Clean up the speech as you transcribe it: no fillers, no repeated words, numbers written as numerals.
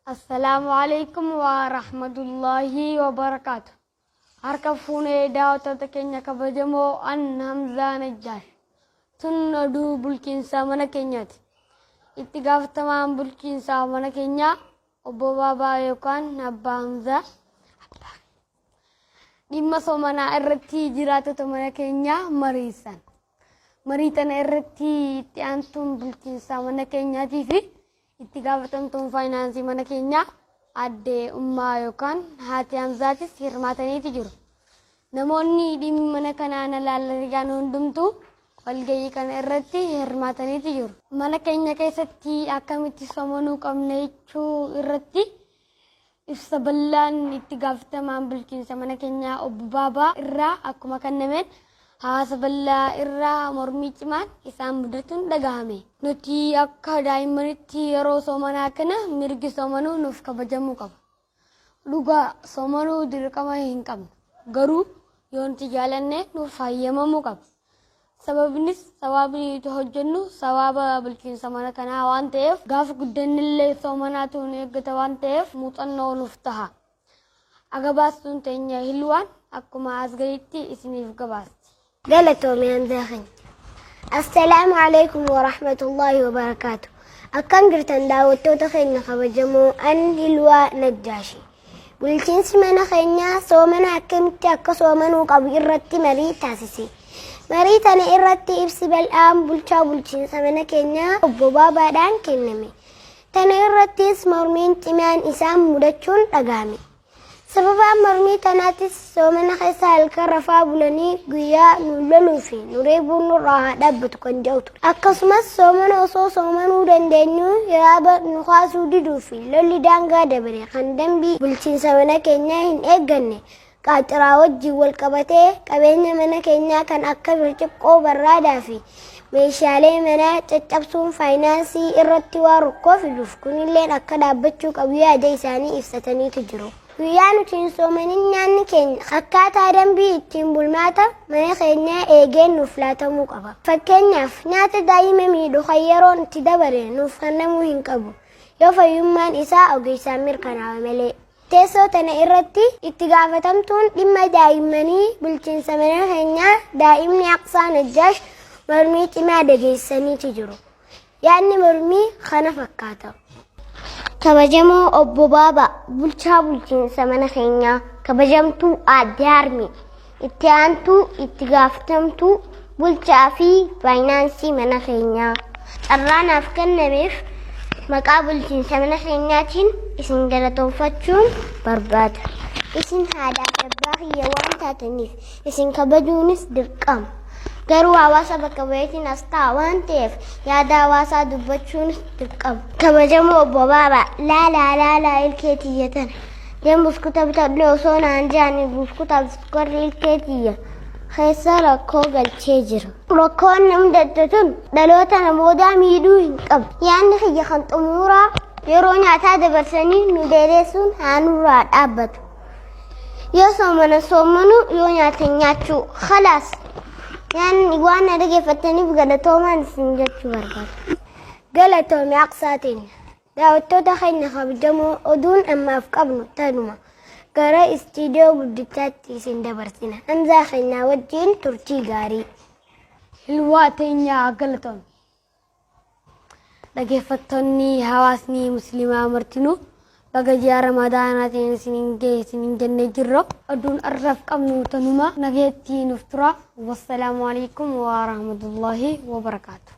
السلام عليكم ورحمة الله وبركاته. أركفوني دعوة تكينيا كبجمو أن همزة نجاش تندو بلكين سامنا كينيات اتقاف تمام بلكين سامنا كينيا أبو بابا يوكان نبا همزة لما سومنا إرتي جراتو تمنا كينيا مريتان إرتي تيانتون بلكين سامنا كينيا تيفي اتقافتمتم فاينانسي mana keenya adde ummaa yookaan haati hamzaatis hirmaatanii jiru. Namoonni dhimma mana kanaan ilaalanii hundumtuu walgahii kana irratti hirmaatanii jiru. Mana keenya keessatti akkamitti somanuu qabna jechuu irratti ibsa bal'aan itti gaafatamaan bulchiinsa mana keenyaa obbo Baabaa irraa akkuma kennameen haasa bal'aa irraa mormii cimaan isaan mudatuun dhagahame. Nuti akka daa'immanitti yeroo somanaa kana mirgi somanuu nuuf kabajamuu qaba. Dhugaa somanuu dirqama hin qabnu. Garuu yoo nuti jaalanne nuuf hayyamamuu qaba. Sababni nuti hojjennu sababa bulchiinsa mana kanaa waan ta'eef gaafa guddannillee somanaatu nu eeggata waan ta'eef muuxannoo nuuf taha. Agabaastuun teenya hilwaan akkuma as gaditti isiniif gabaasti. قالتهم يا داخل السلام عليكم ورحمة الله وبركاته. أكم جرتن داوتو تخيلنا خبجمو أن هلوا نجاشي بالجنس من خينيا سومنا أكم تأكا سومنو قبل رتي مري تاسسي مري تاني إرتي إبسي بالآم بلشا بالجنس من كينيا أبو بابا دان كنمي تاني إرتي اسمرمين تيمان إسام مدتشون أغامي سببا مرمي تناتس سومنا خيسا الكرفا بلاني قيا نولولو في نريبو نراها دابتو كان جوتو أكسمس سومنا وصو سومنو دندنيو يرابا نخاسو ديدو في لولي دانغا دبري خندن بي بلچين سمنا كينيا هن ايغني قاترا وجي والقبتي قبيني منا كينيا كان أكا برچبقو برادا في meeshaalee manaa caccabsuun faayinaansii irratti waa rukkoo fiduuf kunilleen akka dhaabbachuu qabu yaada isaanii ibsataniitu jiru. Guyyaa nuti hin soomanin nyaanni keenya akkaataa dambii ittiin bulmaata mana keenyaa eegeen nuuf laatamuu qaba. Fakkeenyaaf nyaata daa'ima miidhu kan yeroon itti dabare nuuf kennamuu hin qabu yoo fayyummaan isaa ogeessaan mirkanaa'e malee. Teessoo tana irratti itti gaafatamtuun dhimma daa'immanii bulchiinsa mana keenyaa daa'imni Aqsaa Najjaash مرمي تما دقيساني تجرو يعني مرمي خانا فكاتا كبجمو أبو بابا بلشا بلشين سمنا خينيا كبجمتو آديارمي اتيانتو اتغافتمتو بلشا في فاينانسي منا خينيا الرانا فكن نميف مقابل جين سمنا خينياتين اسن جلتو فتشون برباد اسن هادا فباقي يوان تاتنيف اسن كبجونس درقام garuu hawaasa bakka bu'eetiin asxaa waan ta'eef yaada hawaasaa dubbachuun dirqama. Kabajamoo obbo Baabaa laalaa ilkeetiyya tana deem buskuta bitadhee osoo naan jaanii buskuta sukkarri ilkeetiyya keessa rakkoo galchee jira. Rakkoon nam daddatun dhaloota namootaa miidhuu hin qabu. Yaanni kiyya kan xumuuraa yeroo nyaataa dabarsanii nu dheeressuun haanurraa dhaabbatu. Yoo soomanu yoo nyaatan nyaachuu khalaas. يعني وانا رجع فتني بقلتهم نسنجت بركات قلتهم يقصاتين داوتو دخلنا خبجمو أدون أما أفكابنا تنما قرأ استديو بدتاتي سندبرسنا أنزا خلنا وجين ترتي غاري الواتين يا قلتهم رجع فتني حواسني مسلمة مرتنو بقى رمضان سنين جنة جرب أدون أرف كم تنما نجيتي نفترة والسلام عليكم ورحمة الله وبركاته.